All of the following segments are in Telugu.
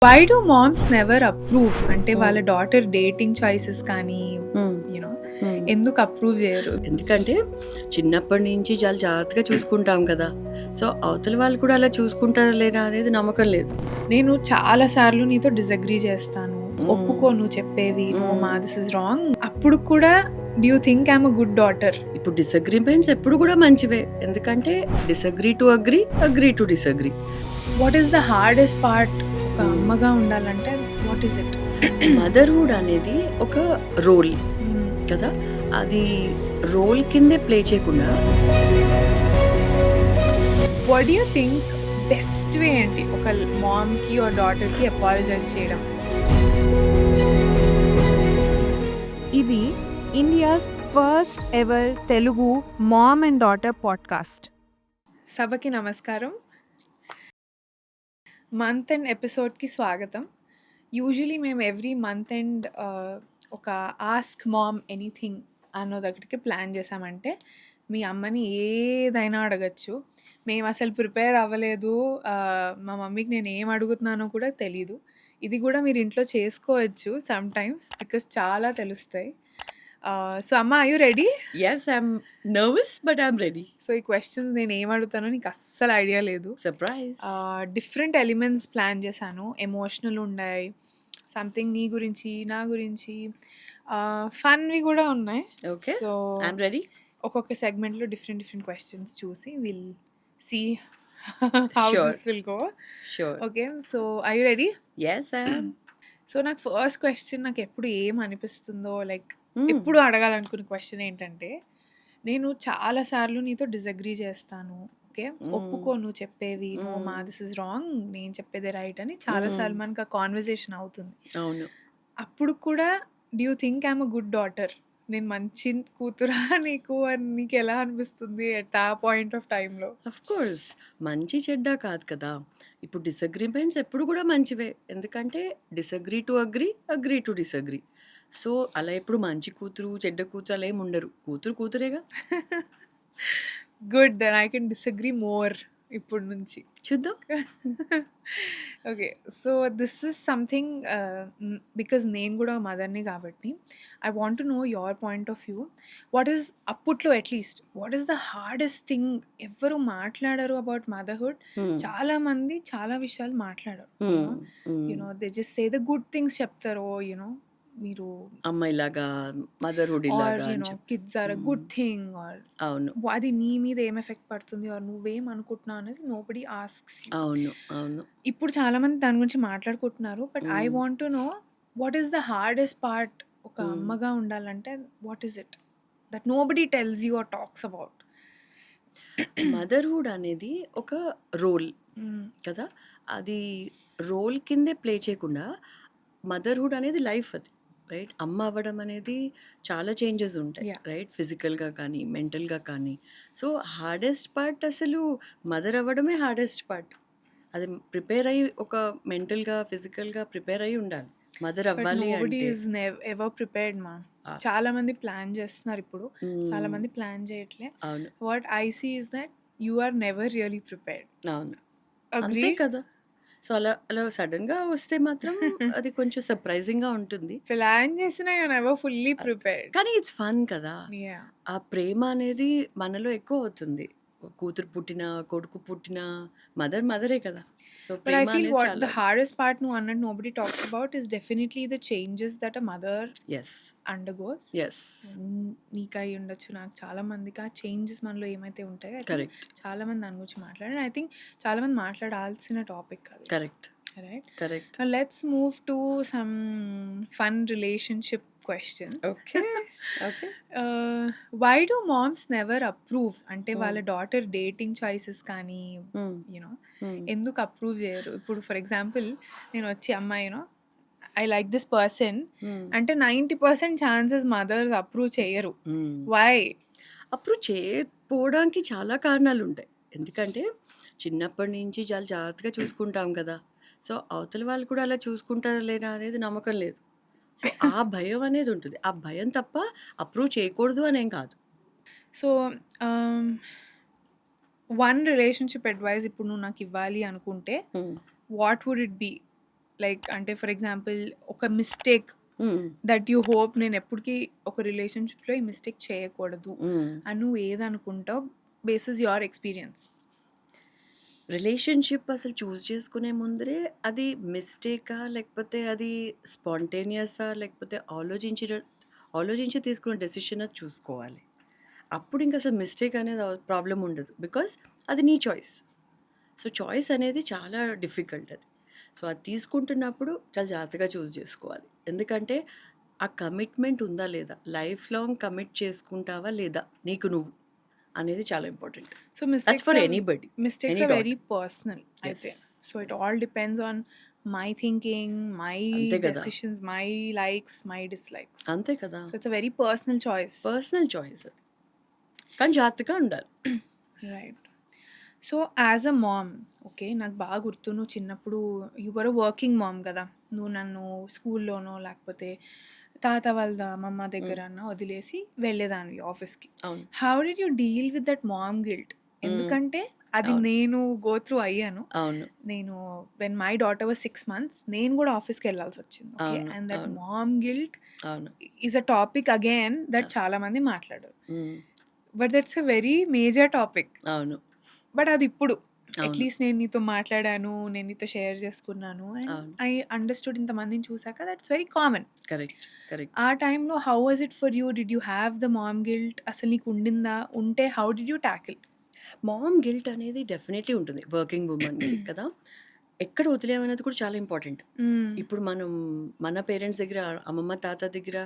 Why do moms never approve అంటే వాళ్ళ డాటర్ డేటింగ్ చాయిసెస్ కానీ యూనో ఎందుకు అప్రూవ్ చేయరు? ఎందుకంటే చిన్నప్పటి నుంచి చాలా జాగ్రత్తగా చూసుకుంటాం కదా. సో అవతల వాళ్ళు కూడా అలా చూసుకుంటారా లేదా అనేది నమ్మకం లేదు. నేను చాలా సార్లు నీతో డిసగ్రీ చేస్తాను, ఒప్పుకో నువ్వు చెప్పేవి, నో మా దిస్ ఇస్ రాంగ్. అప్పుడు కూడా do you think I'm a good daughter? ఇప్పుడు డిసగ్రిమెంట్స్ ఎప్పుడు కూడా మంచివే, ఎందుకంటే disagree to agree, agree to disagree. What is the hardest part ఒక అమ్మగా ఉండాలంటే? What is it? మదర్హుడ్ అనేది ఒక రోల్ కదా, అది రోల్ కిందే ప్లే చేయకుండా what do you think best way ఏంటి ఒక మామ్కి ఆర్ డాటర్కి అపాలజైజ్ చేయడం? ఇది India's first ever Telugu mom and daughter podcast. సభకి నమస్కారం. మంత్ ఎండ్ ఎపిసోడ్కి స్వాగతం. యూజువలీ మేము ఎవ్రీ మంత్ ఎండ్ ఒక ఆస్క్ మామ్ ఎనీథింగ్ అన్నదొకటికి ప్లాన్ చేసామంటే మీ అమ్మని ఏదైనా అడగచ్చు. మేము అసలు ప్రిపేర్ అవ్వలేదు, మా మమ్మీకి నేను ఏం అడుగుతున్నానో కూడా తెలీదు. ఇది కూడా మీరు ఇంట్లో చేసుకోవచ్చు సమ్ టైమ్స్, బికాస్ చాలా తెలుస్తాయి. సో అమ్మ, are you ready? Yes, I'm nervous but I'm ready. So ఈ క్వశ్చన్స్ నేను ఏం అడుగుతానో నీకు అస్సలు ఐడియా లేదు. సర్ప్రైజ్. డిఫరెంట్ ఎలిమెంట్స్ ప్లాన్ చేశాను. ఎమోషనల్ ఉన్నాయి, సంథింగ్ నీ గురించి, నా గురించి, ఫన్వి కూడా ఉన్నాయి. Okay, so I'm ready. ఒక్కొక్క సెగ్మెంట్లో డిఫరెంట్ డిఫరెంట్ క్వశ్చన్స్ చూసి will see how Sure. This will go. Sure. Okay, so I you ready? Yes, I'm. So నాకు ఫస్ట్ క్వశ్చన్, నాకు ఎప్పుడు ఏం అనిపిస్తుందో, లైక్ ఎప్పుడు అడగాలనుకునే క్వశ్చన్ ఏంటంటే, నేను చాలా సార్లు నీతో డిసగ్రీ చేస్తాను, ఓకే, ఒప్పుకో నువ్వు చెప్పేవి, నో మా దిస్ ఇస్ రాంగ్, నేను చెప్పేదే రైట్ అని చాలా సార్లు మనకు ఆ కాన్వర్జేషన్ అవుతుంది. అవును. అప్పుడు కూడా do you think I'm a good daughter? నేను మంచి కూతురా నీకు అని నీకు ఎలా అనిపిస్తుంది ఎట్ ఆ పాయింట్ ఆఫ్ టైంలో? అఫ్ కోర్స్, మంచి చెడ్డ కాదు కదా. ఇప్పుడు డిసగ్రిమెంట్స్ ఎప్పుడు కూడా మంచివే, ఎందుకంటే disagree to agree, agree to disagree. So అలా ఎప్పుడు మంచి కూతురు చెడ్డ కూతురు అలా ఏమి ఉండరు. కూతురు కూతురేగా. Good, then I can disagree more ఇప్పుడు నుంచి. చూద్దాం. Okay, so this is something because నేను కూడా మదర్ని కాబట్టి I want to know your point of view. What is అప్పట్లో at least what is the hardest thing ఎవరు మాట్లాడారు అబౌట్ మదర్హుడ్? చాలా మంది చాలా విషయాలు మాట్లాడారు. You know they just say the good things చెప్తారు, యూనో మీరు అమ్మాయిలాగా మదర్హుడ్ ఆర్ ఇలాగా అని యూనో చెప్పి. Kids are a good thing, are అవును అది నీ మీద ఏం ఎఫెక్ట్ పడుతుంది, ఆర్ నువ్వేం అనుకుంటున్నావు అనేది నోబడి ఆస్క్స్ యూ. అవును అవును. ఇప్పుడు చాలా మంది దాని గురించి మాట్లాడుకుంటున్నారు, but I want to know what is the hardest part ఒక అమ్మగా ఉండాలంటే? What is it that nobody tells you or talks about? Motherhood అనేది ఒక రోల్ కదా, అది రోల్ కిందే ప్లే చేయకుండా మదర్హుడ్ అనేది లైఫ్, అది రైట్. అమ్మ అవ్వడం అనేది చాలా చేంజెస్ ఉంటాయి, Yeah. రైట్, ఫిజికల్గా కానీ మెంటల్గా కానీ. సో హార్డెస్ట్ పార్ట్ అసలు మదర్ అవ్వడమే హార్డెస్ట్ పార్ట్. అది ప్రిపేర్ అయ్యి ఒక మెంటల్గా ఫిజికల్గా ప్రిపేర్ అయ్యి ఉండాలి మదర్ అవ్వాలి నోబడి అంటే. ఈజ్ ఎవర్ ప్రిపేర్డ్ మా. చాలా మంది ప్లాన్ చేస్తున్నారు ఇప్పుడు, చాలా మంది ప్లాన్ చేయట్లే. అవును what I see is that you are never really prepared. అవును, అగ్రీ అంతే కదా. సో అలా అలా సడన్గా వస్తే మాత్రం అది కొంచెం సర్ప్రైజింగ్గా ఉంటుంది, ప్లాన్ చేసినా యు నెవర్ ఫుల్లీ ప్రిపేర్డ్. కానీ ఇట్స్ ఫన్ కదా. యా, ఆ ప్రేమ అనేది మనలో ఎక్కువ అవుతుంది. కూతురు పుట్టిన కొడుకు పుట్టిన మదరే కదా. So but I Prema feel అనేది what చాలా. the hardest part no and nobody talks about is definitely the changes that a mother yes undergoes. Yes నీకు అయి ఉండొచ్చు, నాకు చాలా మందికి ఆ చేంజెస్ మనలో ఏమైతే ఉంటాయో I think కరెక్ట్ చాలా మంది దాని గురించి మాట్లాడారు. ఐ థింక్ చాలా మంది మాట్లాడాల్సిన టాపిక్ అది, correct right? Correct. Now let's move to some fun relationship questions. Okay okay. Why do moms never approve అంటే వాళ్ళ డాటర్ డేటింగ్ చాయిసెస్ కానీ యూనో ఎందుకు అప్రూవ్ చేయరు? ఇప్పుడు ఫర్ ఎగ్జాంపుల్ నేను వచ్చి అమ్మాయి you know I like this person అంటే 90% ఛాన్సెస్ మదర్స్ అప్రూవ్ చేయరు. వై? అప్రూవ్ చేయకపోవడానికి చాలా కారణాలు ఉంటాయి, ఎందుకంటే చిన్నప్పటి నుంచి చాలా జాగ్రత్తగా చూసుకుంటాం కదా. సో అవతల వాళ్ళు కూడా అలా చూసుకుంటారా లేదా అనేది నమ్మకం లేదు. సో ఆ భయం అనేది ఉంటుంది. ఆ భయం తప్ప అప్రూవ్ చేయకూడదు అనేం కాదు. సో వన్ రిలేషన్షిప్ అడ్వైస్ ఇప్పుడు నువ్వు నాకు ఇవ్వాలి అనుకుంటే what would it be? Like అంటే ఫర్ ఎగ్జాంపుల్ ఒక mistake hmm. That you hope నేను ఎప్పటికీ ఒక రిలేషన్షిప్లో ఈ మిస్టేక్ చేయకూడదు హ్మ్. అని నువ్వు ఏదనుకుంటావు బేసిస్ యువర్ ఎక్స్పీరియన్స్? రిలేషన్‌షిప్ అసలు చూజ్ చేసుకునే ముందరే అది మిస్టేకా? లేకపోతే అది స్పాంటేనియసా? లేకపోతే ఆలోచించి తీసుకున్న డెసిషనా చూసుకోవాలి. అప్పుడు ఇంక అసలు మిస్టేక్ అనేది ప్రాబ్లమ్ ఉండదు. బికాజ్ అది నీ చాయిస్. సో, చాయిస్ అనేది చాలా డిఫికల్ట్ అది. సో, అది తీసుకుంటున్నప్పుడు చాలా జాగ్రత్తగా చూజ్ చేసుకోవాలి. ఎందుకంటే ఆ కమిట్మెంట్ ఉందా లేదా? లైఫ్ లాంగ్ కమిట్ చేసుకుంటావా లేదా? నీకు నువ్వు అనేది చాలా important. So that's for anybody. Mistakes any or daughter. Very personal అయితే. Yes. So it yes. All depends on my thinking, my అంతే కదా! Decisions, my likes, my dislikes. అంతే కదా! So it's a very personal choice. Personal choice అది. కానీ జాగ్రత్తగా ఉండాలి. Right. So as a mom, okay, నాకు బాగా గుర్తు నువ్వు చిన్నప్పుడు యువర్ అ వర్కింగ్ మామ్ కదా. నువ్వు నన్ను స్కూల్లోనో లేకపోతే తాత వాళ్ళ అమ్మమ్మ దగ్గర వదిలేసి వెళ్ళేదానివి ఆఫీస్కి. అవును. How did you deal with that mom guilt? ఎందుకంటే అది అవును. నేను గో త్రూ అయ్యాను. అవును. నేను when my daughter was 6 months నేను కూడా ఆఫీస్కి వెళ్ళాల్సి వచ్చింది. ఓకే, అవును. అండ్ దట్ అవును. మామ్ గిల్ట్ అవును. Is a topic again that చాలా మంది మాట్లాడారు. Hmm. But that's a very major topic. అవును. బట్ అది ఇప్పుడు అవును. అట్లీస్ట్ నేను నీతో మాట్లాడాను, నేను నీతో షేర్ చేసుకున్నాను, అండ్ అవును. ఐ అండర్స్టూడ్ ఇంతమందిని చూసాక that's very common. Correct. Correct. ఆ టైంలో how was it for you? Did you have the mom guilt? అసలు నీకు ఉండిందా? ఉంటే how did you tackle? Mom guilt అనేది డెఫినెట్లీ ఉంటుంది వర్కింగ్ ఉమెన్‌కి కదా! ఎక్కడ వదిలేమనేది కూడా చాలా ఇంపార్టెంట్. ఇప్పుడు మనం మన పేరెంట్స్ దగ్గర, అమ్మమ్మ, తాత దగ్గర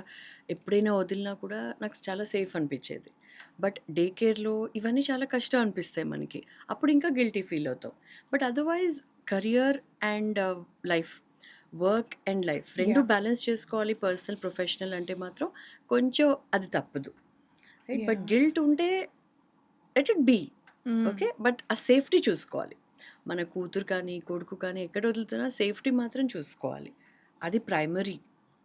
ఎప్పుడైనా వదిలినా కూడా నాకు చాలా సేఫ్ అనిపిచ్చేది. బట్ డే కేర్‌లో ఇవన్నీ చాలా కష్టం అనిపిస్తాయి మనకి. అప్పుడు ఇంకా గిల్టీ ఫీల్ అవుతాం. But otherwise career and life, work and life 2 Yeah. Balance చేసుకోవాలి. పర్సనల్, ప్రొఫెషనల్ అంటే మాత్రం కొంచెం అది తప్పదు. రైట్. But Yeah. గిల్ట్ ఉంటే let it be. Okay. But ఆ సేఫ్టీ చూసుకోవాలి. మన కూతురు కానీ, కొడుకు కానీ ఎక్కడ వదులుతున్నా సేఫ్టీ మాత్రం చూసుకోవాలి. అది ప్రైమరీ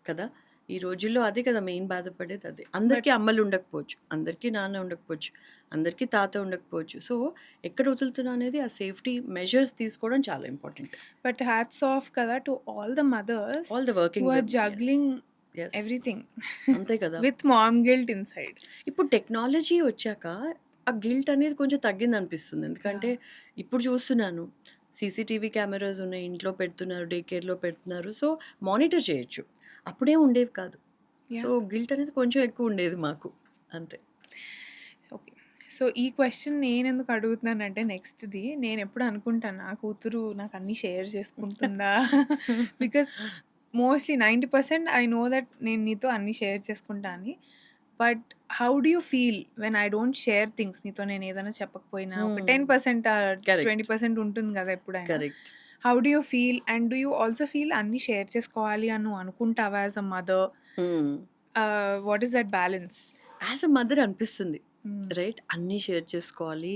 కదా! ఈ రోజుల్లో అదే కదా మెయిన్ బాధపడేది అదే. అందరికీ అమ్మలు ఉండకపోవచ్చు. అందరికీ నాన్న ఉండకపోవచ్చు. అందరికీ తాత ఉండకపోవచ్చు. సో, ఎక్కడ వదులుతున్నా అనేది ఆ సేఫ్టీ మెజర్స్ తీసుకోవడం చాలా ఇంపార్టెంట్. బట్ హ్యాట్స్ ఆఫ్ కదా to all the mothers all the working who are women. juggling yes. everything అంతే కదా! with mom guilt inside. ఇప్పుడు టెక్నాలజీ వచ్చాక ఆ గిల్ట్ అనేది కొంచెం తగ్గిందనిపిస్తుంది. ఎందుకంటే ఇప్పుడు చూస్తున్నాను సీసీటీవీ కెమెరాస్ ఉన్నాయి. ఇంట్లో పెడుతున్నారు. డే కేర్‌లో పెడుతున్నారు. సో, మానిటర్ చేయొచ్చు. అప్పుడేం ఉండేవి కాదు. సో, గిల్ట్ అనేది కొంచెం ఎక్కువ ఉండేది మాకు. అంతే. ఓకే. సో ఈ క్వశ్చన్ నేనెందుకు అడుగుతున్నానంటే నెక్స్ట్‌ది నేనెప్పుడు అనుకుంటాను నా కూతురు నాకు అన్నీ షేర్ చేసుకుంటుందా? Because mostly 90% I know that నేను నీతో అన్నీ షేర్ చేసుకుంటా అని. But how do you feel when I don't share things? నీతో నేను ఏదైనా చెప్పకపోయినా ఒక 10% కరెక్ట్. 20% ఉంటుంది కదా ఎప్పుడైనా. Correct. How do you feel? And do you also feel అన్నీ షేర్ చేసుకోవాలి అని నువ్వు అనుకుంటావా as a mother? Hmm. What is that balance? As a mother అనిపిస్తుంది. రైట్. అన్నీ షేర్ చేసుకోవాలి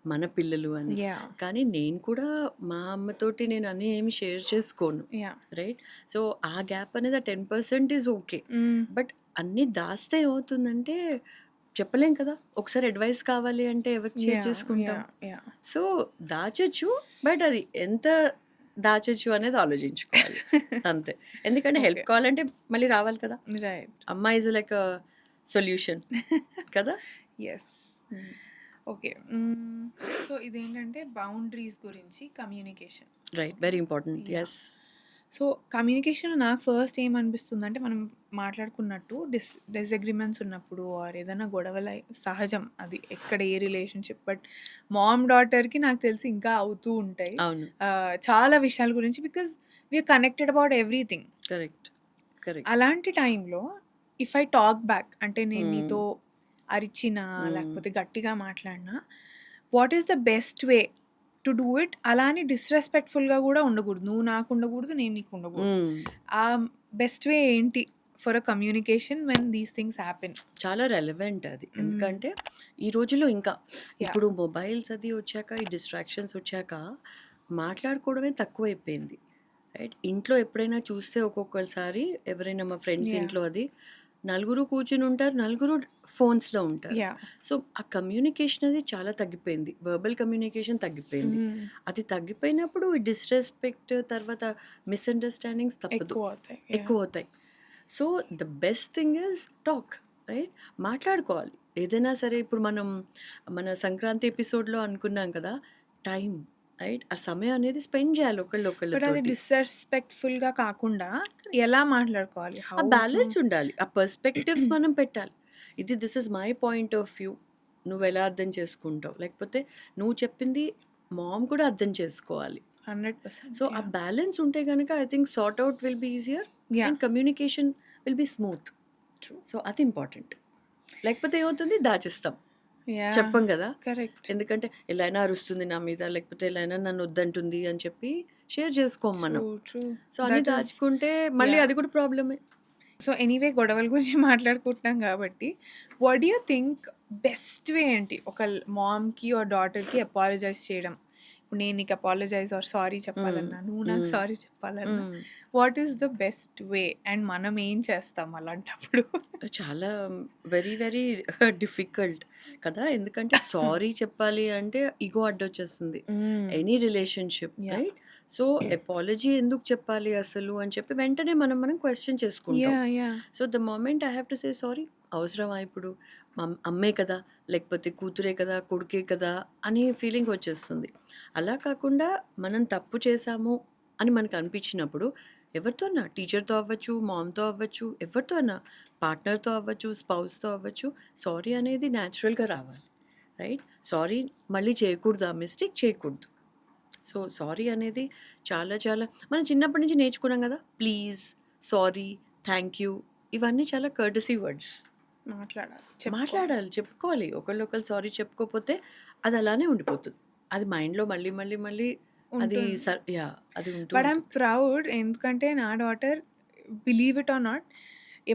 మన పిల్లలు అని. యాహ్! కానీ నేను కూడా మా అమ్మతోటి నేను అన్నీ ఏమి షేర్ చేసుకోను. యాహ్! రైట్. సో, ఆ గ్యాప్ అనేది ఆ 10% ఈజ్ ఓకే. బట్ అన్నీ దాస్తే ఏమవుతుందంటే చెప్పలేం కదా! ఒకసారి అడ్వైస్ కావాలి అంటే ఎవరికి షేర్ చేసుకుంటాం. యాహ్! సో, దాచొచ్చు. బట్ అది ఎంత దాచొచ్చు అనేది ఆలోచించుకోవాలి. అంతే. ఎందుకంటే హెల్ప్ కావాలంటే మళ్ళీ రావాలి కదా! రైట్. అమ్మ ఈజ్ లైక్ అ సొల్యూషన్ కదా! యెస్. ఓకే. సో ఇదేంటంటే బౌండరీస్ గురించి communication. Right. Very important. Yes. So communication నాకు ఫస్ట్ ఏమనిపిస్తుందంటే మనం మాట్లాడుకున్నట్టు డిసగ్రిమెంట్స్ ఉన్నప్పుడు ఆర్ ఏదైనా గొడవలు సహజం, అది ఎక్కడ ఏ రిలేషన్షిప్. బట్ మామ్ డాటర్కి నాకు తెలిసి ఇంకా అవుతూ ఉంటాయి అవును. చాలా విషయాల గురించి, because we're connected about everything. Correct. Correct. అలాంటి time if I talk back, అంటే నేను నీతో అరిచినా లేకపోతే గట్టిగా మాట్లాడినా, what is the best way to do it? అలా అని డిస్రెస్పెక్ట్ఫుల్గా కూడా ఉండకూడదు. నువ్వు నాకు ఉండకూడదు, నేను నీకు ఉండకూడదు. ఆ బెస్ట్ వే ఏంటి for a communication when these things happen? చాలా రెలవెంట్ అది. ఎందుకంటే ఈ రోజుల్లో ఇంకా ఇప్పుడు మొబైల్స్ అది వచ్చాక, ఈ డిస్ట్రాక్షన్స్ వచ్చాక మాట్లాడుకోవడమే తక్కువైపోయింది. రైట్. ఇంట్లో ఎప్పుడైనా చూస్తే ఒక్కొక్కసారి ఎవరైనా మా ఫ్రెండ్స్ ఇంట్లో అది నలుగురు కూర్చుని ఉంటారు, నలుగురు ఫోన్స్లో ఉంటారు. యా. సో ఆ కమ్యూనికేషన్ అనేది చాలా తగ్గిపోయింది, వర్బల్ కమ్యూనికేషన్ తగ్గిపోయింది. అది తగ్గిపోయినప్పుడు డిస్రెస్పెక్ట్, తర్వాత మిస్అండర్స్టాండింగ్స్ తప్పదు, ఎక్కువ అవుతాయి. ఎక్కువ అవుతాయి. So the best thing is talk, right? మాట్లాడుకోవాలి ఏదైనా సరే. ఇప్పుడు మనం మన సంక్రాంతి ఎపిసోడ్లో అనుకున్నాం కదా, టైం, రైట్? ఆ సమయం అనేది స్పెండ్ చేయాలి బట్ అది ఒకళ్ళొకళ్ళతోటి. డిస్రెస్పెక్ట్ఫుల్గా కాకుండా ఎలా మాట్లాడుకోవాలి, ఆ హౌ బ్యాలెన్స్ ఉండాలి, ఆ పర్స్పెక్టివ్స్ మనం పెట్టాలి. This is my point of view, నువ్వు ఎలా అర్థం చేసుకుంటావు, లేకపోతే నువ్వు చెప్పింది మామ్ కూడా అర్థం చేసుకోవాలి. 100%. సో ఆ బ్యాలెన్స్ ఉంటే కనుక I think sort out will be easier Yeah. And communication will be smooth. True. So అది ఇంపార్టెంట్. లేకపోతే ఏమవుతుంది, దాచిస్తాం, Yeah. చెప్పం కదా. కరెక్ట్. ఎందుకంటే ఎలా అయినా అరుస్తుంది నా మీద, లేకపోతే ఎలా అయినా నన్ను వద్దంటుంది అని చెప్పి షేర్ చేసుకోం మనం. సో అన్ని దాచుకుంటే మళ్ళీ అది కూడా ప్రాబ్లమే. సో ఎనీవే గొడవల గురించి మాట్లాడుకుంటున్నాం కాబట్టి what you think best way ఏంటి ఒక మామ్కి ఆర్ డాటర్కి అపాలజైజ్ చేయడం? ఇప్పుడు నేను నీకు అపాలజైజ్ ఆర్ సారీ చెప్పాలన్నా, నువ్వు నాకు సారీ చెప్పాలన్నా, what is the best way and మనం ఏం చేస్తాం అలాంటప్పుడు? చాలా వెరీ వెరీ డిఫికల్ట్ కదా, ఎందుకంటే సారీ చెప్పాలి అంటే ఈగో అడ్డొచ్చేస్తుంది any relationship, right? So apology ఎందుకు చెప్పాలి అసలు అని చెప్పి వెంటనే మనం క్వశ్చన్ చేసుకుంటాం. So the moment I have to say sorry, అవసరమా ఇప్పుడు, అమ్మే కదా, లేకపోతే కూతురే కదా, కొడుకే కదా అనే ఫీలింగ్ వచ్చేస్తుంది. అలా కాకుండా మనం తప్పు చేసాము అని మనకు అనిపించినప్పుడు ఎవరితో అన్నా, టీచర్తో అవ్వచ్చు, మామ్తో అవ్వచ్చు, ఎవరితో అన్నా, పార్ట్నర్తో అవ్వచ్చు, స్పౌస్తో అవ్వచ్చు, సారీ అనేది న్యాచురల్గా రావాలి, రైట్? సారీ మళ్ళీ చేయకూడదు, ఆ మిస్టేక్ చేయకూడదు. సో సారీ అనేది చాలా చాలా మనం చిన్నప్పటి నుంచి నేర్చుకున్నాం కదా, ప్లీజ్, సారీ, థ్యాంక్ యూ, ఇవన్నీ చాలా కర్టసీ వర్డ్స్. మాట్లాడాలి, చెప్పుకోవాలి. ఒకళ్ళు సారీ చెప్పుకోకపోతే అది అలానే ఉండిపోతుంది, అది మైండ్లో మళ్ళీ మళ్ళీ మళ్ళీ అది అది ఉంటుంది. బట్ ఐమ్ ప్రౌడ్, ఎందుకంటే నా daughter, believe it or not,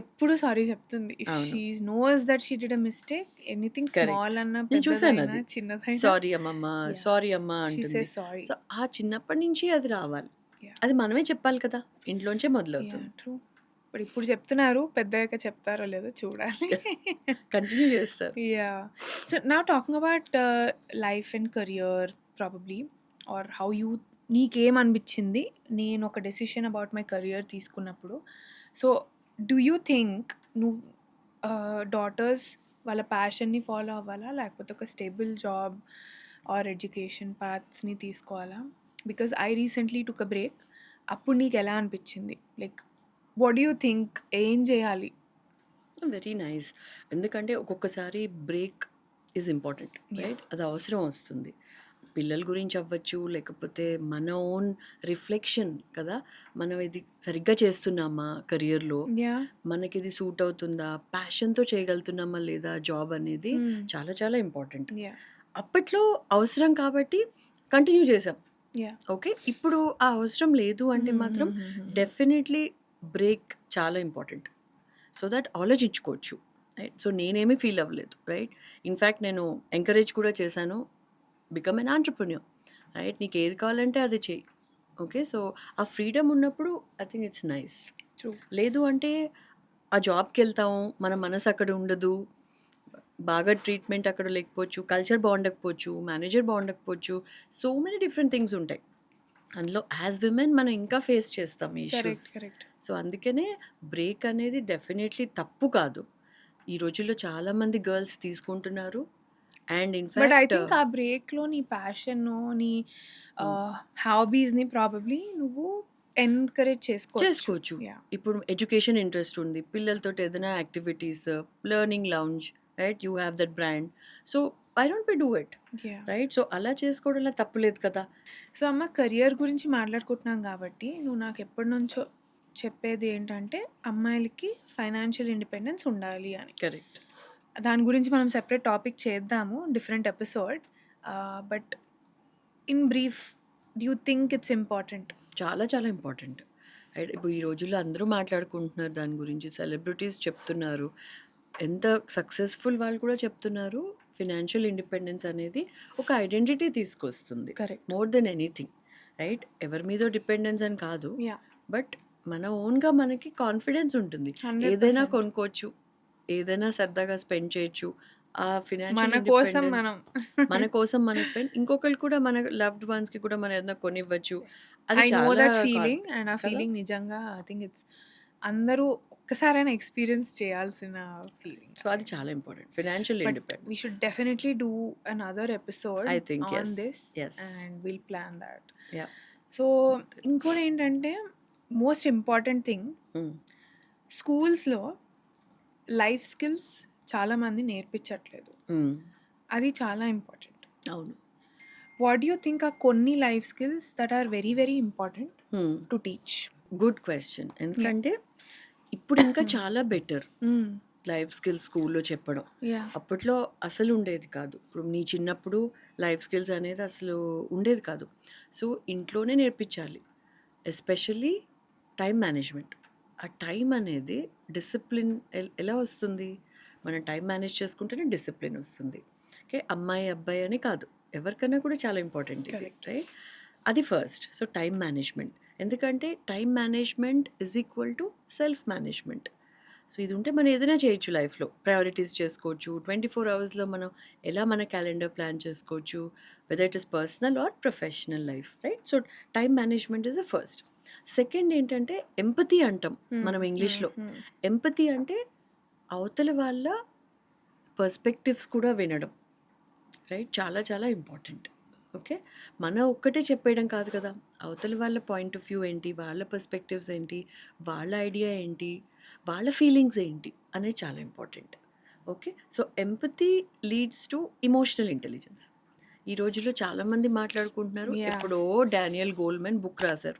ఎప్పుడు సారీ చెప్తుంది. If she knows that she did a mistake, anything small అన్నా పెద్దదైనా చిన్నదైనా, సారీ అమ్మమ్మ, సారీ అమ్మ she అంటుంది. says sorry. సో ఆ చిన్నప్పటి నుంచి అది రావాలి, అది మనమే చెప్పాలి కదా, ఇంట్లోంచే మొదలవుతుంది. ట్రూ. బట్ ఇప్పుడు చెప్తున్నారు, పెద్దయ్యాక చెప్తారో లేదో చూడాలి. కంటిన్యూ చేస్తారు. Yeah. So now talking about life and career probably, or how you, నీకేమనిపించింది నేను ఒక డెసిషన్ అబౌట్ మై కెరియర్ తీసుకున్నప్పుడు? సో డూ యూ థింక్ నువ్వు డాటర్స్ వాళ్ళ ప్యాషన్ని ఫాలో అవ్వాలా, లేకపోతే ఒక స్టేబుల్ జాబ్ ఆర్ ఎడ్యుకేషన్ పాత్స్ని తీసుకోవాలా? Because I recently took a break. అప్పుడు నీకు ఎలా అనిపించింది? Like what do you think, ఏం చేయాలి? Very nice. ఎందుకంటే ఒక్కొక్కసారి బ్రేక్ ఈజ్ ఇంపార్టెంట్, రైట్? అది అవసరం వస్తుంది. పిల్లల గురించి అవ్వచ్చు, లేకపోతే మన ఓన్ రిఫ్లెక్షన్ కదా, మనం ఇది సరిగ్గా చేస్తున్నామా కెరియర్లో, మనకి ఇది సూట్ అవుతుందా, ప్యాషన్తో చేయగలుగుతున్నామా లేదా జాబ్ అనేది చాలా చాలా ఇంపార్టెంట్. అప్పట్లో అవసరం కాబట్టి కంటిన్యూ చేసాం, ఓకే. ఇప్పుడు ఆ అవసరం లేదు అంటే మాత్రం డెఫినెట్లీ బ్రేక్ చాలా ఇంపార్టెంట్, సో దట్ ఆలోచించుకోవచ్చు, రైట్? సో నేనేమీ ఫీల్ అవ్వలేదు, రైట్? ఇన్ఫ్యాక్ట్ నేను ఎంకరేజ్ కూడా చేశాను, బికమ్ ఎన్ ఆంటర్ప్రెన్యూర్, రైట్? నీకు ఏది కావాలంటే అది చెయ్యి, ఓకే. సో ఆ ఫ్రీడమ్ ఉన్నప్పుడు ఐ థింక్ ఇట్స్ నైస్. లేదు అంటే ఆ జాబ్కి వెళ్తాము, మన మనసు అక్కడ ఉండదు, బాగా ట్రీట్మెంట్ అక్కడ లేకపోవచ్చు, కల్చర్ బాగుండకపోవచ్చు, మేనేజర్ బాగుండకపోవచ్చు, సో మెనీ డిఫరెంట్ థింగ్స్ ఉంటాయి. అందులో యాజ్ విమెన్ మనం ఇంకా ఫేస్ చేస్తాం ఈ ఇష్యూస్. సో అందుకనే బ్రేక్ అనేది డెఫినెట్లీ తప్పు కాదు. ఈ రోజుల్లో చాలామంది గర్ల్స్ తీసుకుంటున్నారు. And but I in fact think ఆ బ్రేక్లో నీ ప్యాషన్, నీ హాబీస్ని ప్రాబబ్లీ నువ్వు ఎంకరేజ్ చేసుకోవచ్చు. ఇప్పుడు ఎడ్యుకేషన్ ఇంట్రెస్ట్ ఉంది, పిల్లలతో ఏదైనా activities, learning lounge, right? You have that brand, so why don't we do it, right? So అలా చేసుకోవడంలో తప్పులేదు కదా. సో అమ్మ, కెరియర్ గురించి మాట్లాడుకుంటున్నాం కాబట్టి నువ్వు నాకు ఎప్పటి నుంచో చెప్పేది ఏంటంటే అమ్మాయిలకి ఫైనాన్షియల్ ఇండిపెండెన్స్ ఉండాలి అని. కరెక్ట్. దాని గురించి మనం సెపరేట్ టాపిక్ చేద్దాము, different episode. But in brief, do you think it's important? చాలా చాలా ఇంపార్టెంట్, రైట్? ఇప్పుడు ఈ రోజుల్లో అందరూ మాట్లాడుకుంటున్నారు దాని గురించి, సెలబ్రిటీస్ చెప్తున్నారు, ఎంత సక్సెస్ఫుల్ వాళ్ళు కూడా చెప్తున్నారు. ఫినాన్షియల్ ఇండిపెండెన్స్ అనేది ఒక ఐడెంటిటీ తీసుకొస్తుంది, correct, more than anything, right? ఎవరి మీదో డిపెండెన్స్ అని కాదు, బట్ మన ఓన్‌గా మనకి కాన్ఫిడెన్స్ ఉంటుంది. 100% ఏదైనా కొనుక్కోవచ్చు. ఏదైనా సరదాగా స్పెండ్ చేయొచ్చు. ఆ ఫినాన్షియల్ మన కోసం ఇండిపెండెన్స్ మనం మన కోసం మనం స్పెండ్ ఇంకొకళ్ళు కూడా మన లవ్డ్ వన్స్‌కి కూడా మనం ఏదైనా కొనివ్వచ్చు. అది ఐ నో చాలా దట్ ఫీలింగ్ అండ్ ఆ కాన్ఫిడెన్స్ కదా! ఫీలింగ్ నిజంగా ఐ థింక్ ఇట్స్ అందరూ ఒక్కసారైనా ఎక్స్పీరియన్స్ చేయాల్సిన ఫీలింగ్. సో, అది చాలా important. Financial but independence. We should definitely do another episode I think on yes. This yes. And will plan that. Yeah! So ఇంకోటి ఏంటంటే మోస్ట్ ఇంపార్టెంట్ థింగ్ హ్మ్. స్కూల్స్లో లైఫ్ స్కిల్స్ చాలామంది నేర్పించట్లేదు. హ్మ్. అది చాలా ఇంపార్టెంట్. అవును. వాట్ యూ థింక్ ఆ కొన్ని life skills that are very very important hmm. To teach? Good question. ఎందుకంటే ఇప్పుడు ఇంకా చాలా బెటర్ లైఫ్ స్కిల్స్ స్కూల్లో చెప్పడం. యా అప్పట్లో అసలు ఉండేది కాదు. ఇప్పుడు నీ చిన్నప్పుడు లైఫ్ స్కిల్స్ అనేది అసలు ఉండేది కాదు. సో, ఇంట్లోనే నేర్పించాలి. Especially time management. ఆ టైం అనేది డిసిప్లిన్ ఎలా వస్తుంది? మనం టైం మేనేజ్ చేసుకుంటేనే డిసిప్లిన్ వస్తుంది. ఓకే. అమ్మాయి, అబ్బాయి అని కాదు. ఎవరికైనా కూడా చాలా ఇంపార్టెంట్ ఇది. Correct. రైట్? అది ఫస్ట్. So, time management. ఎందుకంటే time management is equal to self management. So, ఇది ఉంటే మనం ఏదైనా చేయొచ్చు లైఫ్‌లో. ప్రయారిటీస్ చేసుకోవచ్చు. 24 అవర్స్‌లో మనం ఎలా మన క్యాలెండర్ ప్లాన్ చేసుకోవచ్చు. Whether it is personal or professional life. Right? So, time management is the first. Second ఏంటంటే ఎంపథీ అంటాం మనం ఇంగ్లీష్‌లో. ఎంపథీ అంటే అవతల వాళ్ళ పర్స్పెక్టివ్స్ కూడా వినడం. రైట్? చాలా చాలా ఇంపార్టెంట్. ఓకే. మన ఒక్కటే చెప్పేయడం కాదు కదా! అవతల వాళ్ళ పాయింట్ ఆఫ్ వ్యూ ఏంటి? వాళ్ళ పర్స్పెక్టివ్స్ ఏంటి? వాళ్ళ ఐడియా ఏంటి? వాళ్ళ ఫీలింగ్స్ ఏంటి? అనేది చాలా important. Okay. So, empathy leads to emotional intelligence. ఈ రోజుల్లో చాలామంది మాట్లాడుకుంటున్నారు. Yeah. ఎప్పుడో డానియల్ గోల్డ్‌మెన్ బుక్ రాశారు.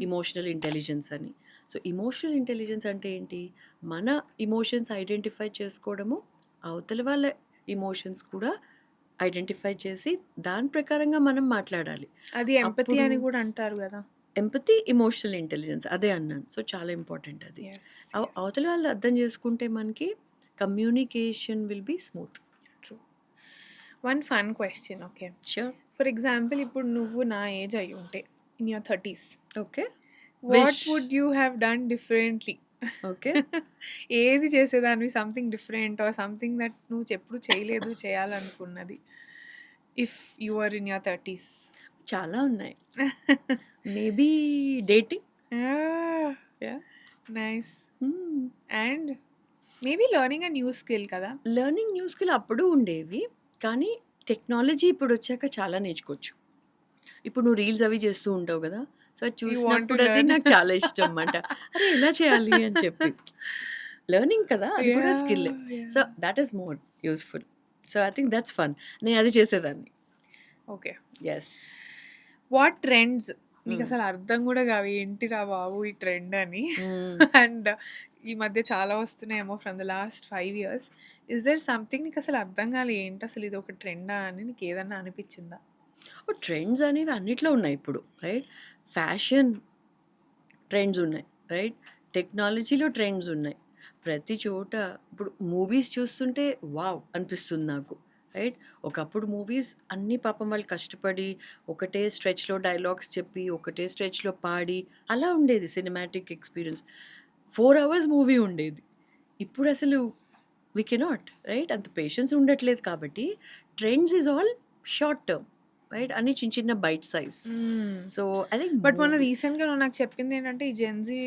ఎమోషనల్ ఇంటెలిజెన్స్ అని. సో, ఎమోషనల్ ఇంటెలిజెన్స్ అంటే ఏంటి? మన ఎమోషన్స్ ఐడెంటిఫై చేసుకోవడము, అవతల వాళ్ళ ఎమోషన్స్ కూడా ఐడెంటిఫై చేసి దాని ప్రకారంగా మనం మాట్లాడాలి. అది ఎంపతి అప్పుడు అని కూడా అంటారు కదా. ఎంపథీ, ఎమోషనల్ ఇంటెలిజెన్స్ అదే అన్నాను. సో, చాలా ఇంపార్టెంట్ అది. Yes, అవతల వాళ్ళు అర్థం చేసుకుంటే మనకి communication will be smooth. true. One fun question, okay. Sure. For example ఇప్పుడు నువ్వు నా ఏజ్ అయి ఉంటే in your 30s, okay. What would you have done differently? Okay. ఏది చేసేదానివి something different or something that నువ్వు ఎప్పుడు చేయలేదు చేయాలనుకున్నది if you are in your 30s? చాలా ఉన్నాయి. Maybe dating. Nice. And maybe learning a new skill కదా. లెర్నింగ్ న్యూ స్కిల్ అప్పుడు ఉండేవి. కానీ టెక్నాలజీ ఇప్పుడు వచ్చాక చాలా నేర్చుకోవచ్చు. ఇప్పుడు నువ్వు రీల్స్ అవి చేస్తూ ఉంటావు కదా! సో, అది చూసినప్పుడు అది learn. నాకు చాలా ఇష్టం అన్నమాట. అరే! ఎలా చేయాలి అని చెప్పి. లెర్నింగ్ కదా! అది కూడా Yeah, స్కిల్లే. yeah. So, that is more useful. So, I think that's fun. నేను అది చేసేదాన్ని. ఓకే. యెస్. వాట్ ట్రెండ్స్ నీకు అసలు అర్థం కూడా కావు ఏంటిరా బాబు ఈ ట్రెండ్ అని అండ్ ఈ మధ్య చాలా వస్తున్నాయేమో from the last 5 years. Is there something నీకు అసలు అర్థం కాలే ఏంటి అసలు ఇది ఒక ట్రెండా అని నీకు ఏదన్నా అనిపించిందా? ట్రెండ్స్ అనేవి అన్నిట్లో ఉన్నాయి ఇప్పుడు. రైట్? ఫ్యాషన్ ట్రెండ్స్ ఉన్నాయి. రైట్? టెక్నాలజీలో ట్రెండ్స్ ఉన్నాయి. ప్రతి చోట ఇప్పుడు మూవీస్ చూస్తుంటే వావ్! అనిపిస్తుంది నాకు. రైట్? ఒకప్పుడు మూవీస్ అన్నీ పాపం వాళ్ళు కష్టపడి ఒకటే స్ట్రెచ్‌లో డైలాగ్స్ చెప్పి, ఒకటే స్ట్రెచ్‌లో పాడి అలా ఉండేది సినిమాటిక్ ఎక్స్‌పీరియన్స్. 4 అవర్స్ మూవీ ఉండేది. ఇప్పుడు అసలు వి కెనాట్. రైట్? అంత పేషెన్స్ ఉండట్లేదు కాబట్టి trends is all short term. Right? అన్నీ చిన్న చిన్న bite size. So, I think but మొన్న రీసెంట్గా నువ్వు నాకు చెప్పింది ఏంటంటే ఈ జెన్జీ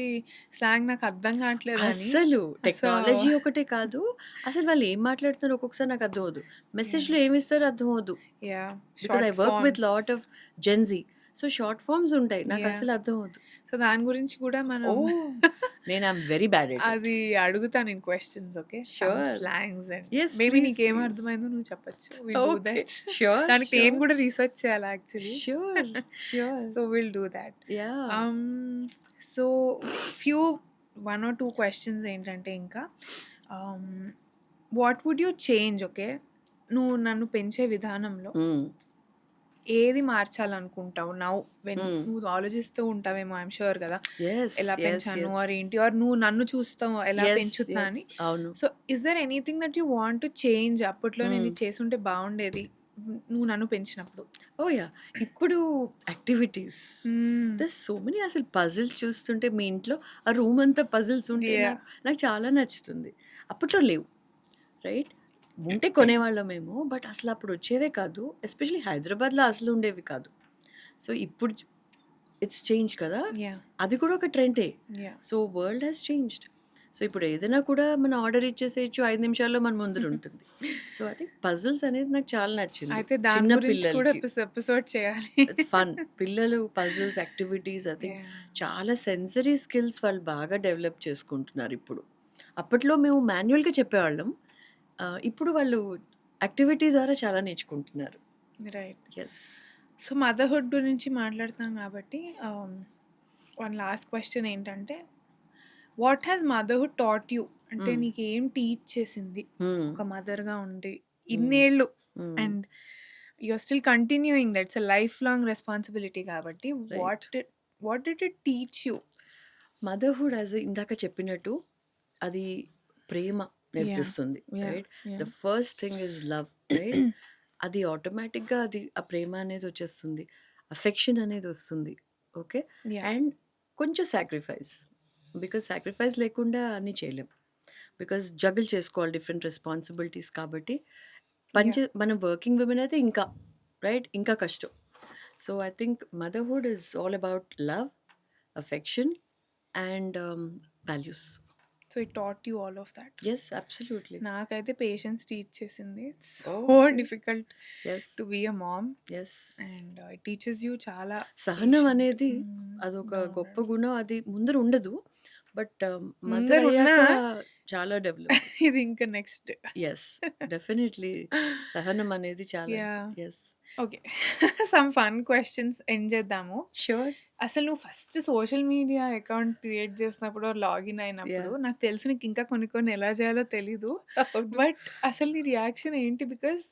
స్లాంగ్ నాకు అర్థం కావట్లేదు అని. అసలు టెక్నాలజీ ఒకటే కాదు. అసలు వాళ్ళు ఏం మాట్లాడుతున్నారో ఒక్కొక్కసారి నాకు అర్థం అవ్వదు. మెసేజ్‌లో ఏమి ఇస్తారో అర్థం అవ్వదు. Yeah because I work with lot of Gen Z. So, short forms ఉంటాయి. నాకు Yeah. అసలు అర్థం అవ్వదు. సో దాని గురించి కూడా మనం నేను I'm very bad at it. అది అడుగుతా నేను questions. Okay. Sure. Slangs and Yes, maybe please, నీకేం please. అర్థమైందో నువ్వు చెప్పొచ్చు. ఓకే. ష్యూర్. దానికి నేను కూడా రీసెర్చ్ చేయాలి actually. Sure. Sure. So will do that. Yeah! So few 1 or 2 questions ఏంటంటే ఇంకా what would you change? Okay, నువ్వు నన్ను పెంచే విధానంలో ఏది మార్చాలనుకుంటావు నౌ వెన్ నువ్వు ఆలోచిస్తూ ఉంటావేమో ఐఎమ్ షూర్ కదా యెస్. ఎలా యెస్. పెంచాను యెస్. ఆర్ ఏంటి ఆర్ నువ్వు నన్ను చూస్తావు ఎలా యెస్. పెంచుతున్నా యెస్. అని. అవును. So is there anything that you want to change? అప్పట్లో నేను ఇది చేసుంటే బాగుండేది నువ్వు నన్ను పెంచినప్పుడు? ఓ యా ఇప్పుడు యాక్టివిటీస్ హ్మ్. సో మెనీ అసలు పజిల్స్ చూస్తుంటే మీ ఇంట్లో ఆ రూమ్ అంతా పజిల్స్ ఉంటే యాహ్! నాకు చాలా నచ్చుతుంది. అప్పట్లో లేవు రైట్ ఉంటే కొనేవాళ్ళమేమో బట్ అసలు అప్పుడు వచ్చేవే కాదు. ఎస్పెషల్లీ హైదరాబాద్లో అసలు ఉండేవి కాదు. సో ఇప్పుడు ఇట్స్ చేంజ్ కదా. యాహ్! అది కూడా ఒక ట్రెండే. Yeah! So world has changed. So ఇప్పుడు ఏదైనా కూడా మనం ఆర్డర్ ఇచ్చేసేయచ్చు 5 నిమిషాల్లో మన ముందర ఉంటుంది. సో ఐ థింక్ పజిల్స్ అనేది నాకు చాలా నచ్చింది అయితే దాని చిన్న గురించి కూడా పిల్లలకి. ఎపిసోడ్ చేయాలి. It's fun. పిల్లలు puzzles, activities I think yeah! చాలా సెన్సరీ స్కిల్స్ వాళ్ళు బాగా డెవలప్ చేసుకుంటున్నారు ఇప్పుడు. అప్పట్లో మేము మాన్యువల్‌గా చెప్పేవాళ్ళం. ఇప్పుడు వాళ్ళు యాక్టివిటీ ద్వారా చాలా నేర్చుకుంటున్నారు. రైట్. యెస్. సో, మదర్‌హుడ్ గురించి మాట్లాడుతాం కాబట్టి వన్ లాస్ట్ క్వెషన్ ఏంటంటే, what has motherhood taught you? అంటే హ్మ్. నీకేం టీచ్ చేసింది హ్మ్. ఒక మదర్‌గా ఉండి హ్మ్. ఇన్నేళ్ళు? Hmm. And you are still continuing that. It's a life long responsibility కాబట్టి right. What did it teach you? Motherhood ఇందాక చెప్పినట్టు అది ప్రేమ యాహ్! నేర్పిస్తుంది. Yeah! Right? The yeah! First thing is love. Right? అది ఆటోమేటిక్‌గా ఆ ప్రేమ అనేది వచ్చేస్తుంది. అఫెక్షన్ అనేది వస్తుంది. ఓకే. యాహ్! అండ్ కొంచెం సాక్రిఫైస్. బికాజ్ సాక్రిఫైస్ లేకుండా అన్నీ చేయలేం. బికాజ్ జగుల్ చేసుకోవాలి డిఫరెంట్ రెస్పాన్సిబిలిటీస్ కాబట్టి యాహ్! మనం వర్కింగ్ విమెన్ అయితే ఇంకా రైట్ ఇంకా కష్టం. So I think motherhood is all about love, affection and values. So, it taught you all of that. Yes absolutely. నాకైతే పేషెన్స్ టీచ్ చేసింది. It's so okay. Difficult yes. To be a mom. Yes. And it teaches you చాలా సహనం పేషెంట్ అనేది అదొక గొప్ప ఉండడం. గుణం. అది ముందర ఉండదు. బట్ మదర్ ముందరున్నా అయ్యాక చాలా డెవలప్. ఇది ఇంకా నెక్స్ట్. యెస్. డెఫినెట్‌లీ సహనం అనేది చాలా. Yeah! Yes. Okay. Some fun questions end చేద్దాము. ష్యూర్. అసలు నువ్వు first social media account create చేసినప్పుడు, లాగిన్ అయినప్పుడు యాహ్! నాకు తెలుసు నీకు ఇంకా కొన్ని కొన్ని ఎలా చేయాలో తెలీదు. అవును. బట్ అసలు నీ రియాక్షన్ ఏంటి? బికాజ్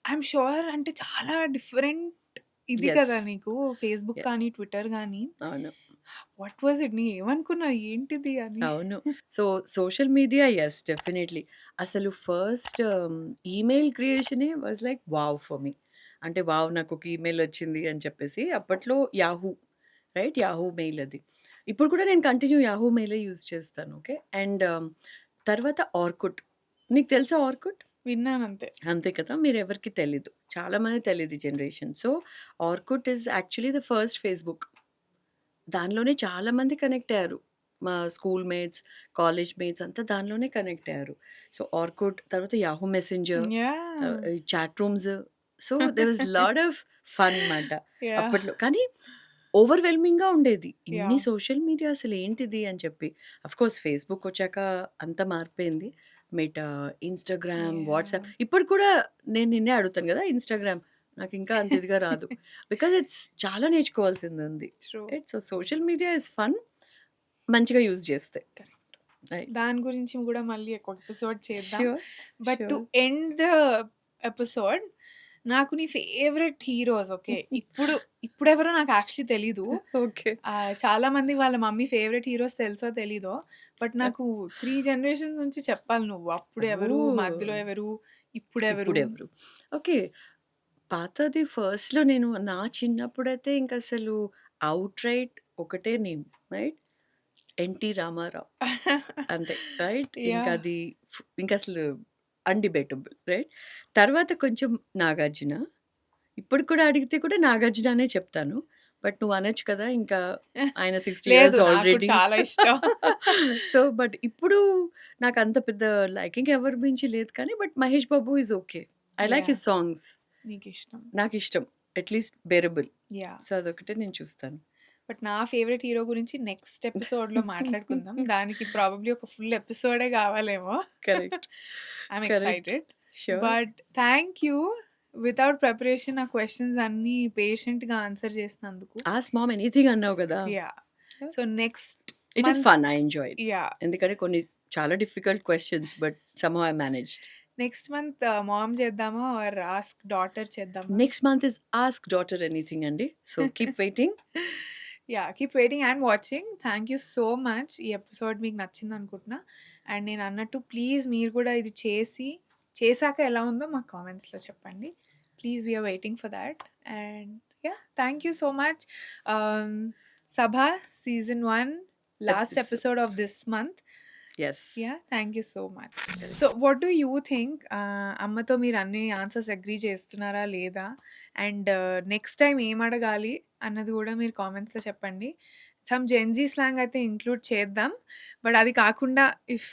ఐయామ్ ష్యూర్ అంటే చాలా డిఫరెంట్ ఇది యెస్. కదా నీకు ఫేస్‌బుక్ యెస్. కానీ, ట్విట్టర్ గానీ. అవును. What was it? నీ ఏమనుకున్నావు ఏంటిది అని? అవును. So, social media yes definitely. అసలు ఫస్ట్ ఈమెయిల్ క్రియేషనే was like wow for me. అంటే వావ్! నాకొక ఈమెయిల్ వచ్చింది అని చెప్పేసి అప్పట్లో యాహూ రైట్? యాహూ మెయిల్ అది. ఇప్పుడు కూడా నేను కంటిన్యూ యాహూ మెయిలే యూజ్ చేస్తాను. ఓకే. అండ్ తర్వాత ఆర్కుట్. నీకు తెలుసా ఆర్కుట్? విన్నానంతే. అంతే కదా! మీరెవరికీ తెలీదు. చాలా మందికి తెలీదు ఈ generation. So, Orkut is actually the first Facebook. దానిలోనే చాలా మంది కనెక్ట్ అయ్యారు. మా స్కూల్ మేట్స్, కాలేజ్ మేట్స్ అంతా దానిలోనే కనెక్ట్ అయ్యారు. సో, ఆర్కుట్ తర్వాత యాహూ మెసెంజర్, యాహ్! ఈ chat rooms. So, there was lot of fun మాట యాహ్! అప్పట్లో. కానీ ఓవర్‌వెల్మింగ్‌గా ఉండేది. ఇన్ని యాహ్! సోషల్ మీడియా అసలేంటిది అని చెప్పి. అఫ్‌కోర్స్ ఫేస్‌బుక్ వచ్చాక అంతా మారిపోయింది. Meta, Instagram, WhatsApp yeah! ఇప్పుడు కూడా నేను నిన్నే అడుగుతాను గదా! ఇన్‌స్టాగ్రామ్ నాకింకా అంత ఇదిగా రాదు. బికాజ్ ఇట్స్ చాలా నేర్చుకోవాల్సిందుంది. True. Right? So, social media is fun మంచిగా యూజ్ చేస్తే. కరెక్ట్. రైట్. దాని గురించి గూడా మళ్ళీ ఒక ఎపిసోడ్ చేద్దాం. Sure. But to sure. End the episode నాకు నీ ఫేవరెట్ హీరోస్ ఓకే. ఇప్పుడెవరో నాకు యాక్చువల్లీ తెలీదు. ఓకే. చాలా మంది వాళ్ళ మమ్మీ ఫేవరెట్ హీరోస్ తెలుసో తెలీదో. బట్ నాకు 3 జనరేషన్స్ నుంచి చెప్పాలి నువ్వు. అప్పుడెవరు? మధ్యలో ఓహ్! ఎవరు? ఇప్పుడెవరు? ఇప్పుడెవరు? ఓకే. పాతది ఫస్ట్‌లో నేను నా చిన్నప్పుడైతే ఇంకసలు ఔట్‌రైట్ ఒకటే నేమ్ రైట్? 'ఎన్టీ రామారావు' అంతే రైట్? యాహ్! ఇంకది ఇంకసలు అన్‌డిబేటబుల్ రైట్? తర్వాత కొంచెం 'నాగార్జున.' ఇప్పుడు కూడా అడిగితే కూడా 'నాగార్జున' అనే చెప్తాను. బట్ నువ్వు అనొచ్చు కదా! ఇంకా ఆయన 60 లేదు. ఇయర్స్ నాకు ఆల్రెడీ. చాలా ఇష్టం. సో, బట్ ఇప్పుడు నాకంత పెద్ద లైకింగ్ ఎవరి మించి లేదు కానీ but 'Mahesh Babu' is okay. I like yeah! His songs. నీకిష్టం. నాకిష్టం. At least bearable. యాహ్! సో, అదొకటే నేను చూస్తాను. బట్ నా ఫేవరెట్ హీరో గురించి నెక్స్ట్ ఎపిసోడ్‌లో మాట్లాడుకుందాం. దానికి ప్రాబబ్లీ ఒక ఫుల్ ఎపిసోడే కావాలేమో. Correct. I'm correct. Excited. Sure. But thank you. Without preparation నా క్వెషన్స్ అన్నీ పేషెంట్‌గా ఆన్సర్ చేసినందుకు. ఆస్క్ మామ్ ఎనీథింగ్ అన్నావు కదా! Yeah! So next it is month fun. I enjoyed. Yeah! ఎందుకంటే కొన్ని చాలా difficult questions but somehow I managed. Next month mom చేద్దామా? ఆర్ ఆస్క్ డాటర్ చేద్దామా? Next month is ask daughter anything అండి. So, keep waiting. Yeah! Keep waiting and watching. Thank you so much. ఈ ఎపిసోడ్ మీకు నచ్చిందనుకుంటున్నా. అండ్ నేనన్నట్టు ప్లీజ్ మీరు కూడా ఇది చేశాక ఎలా ఉందో మాకు కామెంట్స్‌లో చెప్పండి. please, we are waiting for that. And yeah, thank you so much. Sabha season 1 last episode of this month. Yes. Yeah, thank you so much. So what do you think? అమ్మతో మీరు అన్ని ఆన్సర్స్ అగ్రీ చేస్తున్నారా లేదా? అండ్ నెక్స్ట్ టైం ఏం అడగాలి అన్నది కూడా మీరు కామెంట్స్లో చెప్పండి. సమ్ జెన్జీ స్లాంగ్ అయితే ఇంక్లూడ్ చేద్దాం, బట్ అది కాకుండా if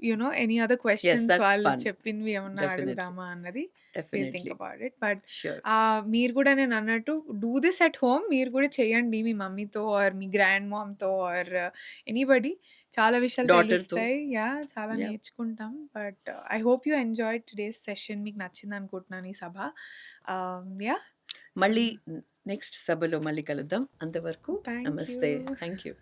you know any other questions that's వాళ్ళు fun. చెప్పినవి ఏమన్నా Definitely. అడుగుదామా అన్నది will think definitely. About it. But sure. మీరు కూడా నేను అన్నట్టు డూ దిస్ అట్ హోమ్. మీరు కూడా చేయండి మీ మమ్మీతో ఆర్ మీ గ్రాండ్ మామ్తో ఆర్ ఎనీబడి. చాలా విషయాలు డాటర్తో. తెలుస్తాయి. చాలా Yeah. నేర్చుకుంటాం. But I hope you enjoy today's session. మీకు నచ్చింది అనుకుంటున్నాను ఈ సభ. యా, మళ్ళీ నెక్స్ట్ సభలో మళ్ళీ కలుద్దాం. అంతవరకు Thank నమస్తే. you. Thank you.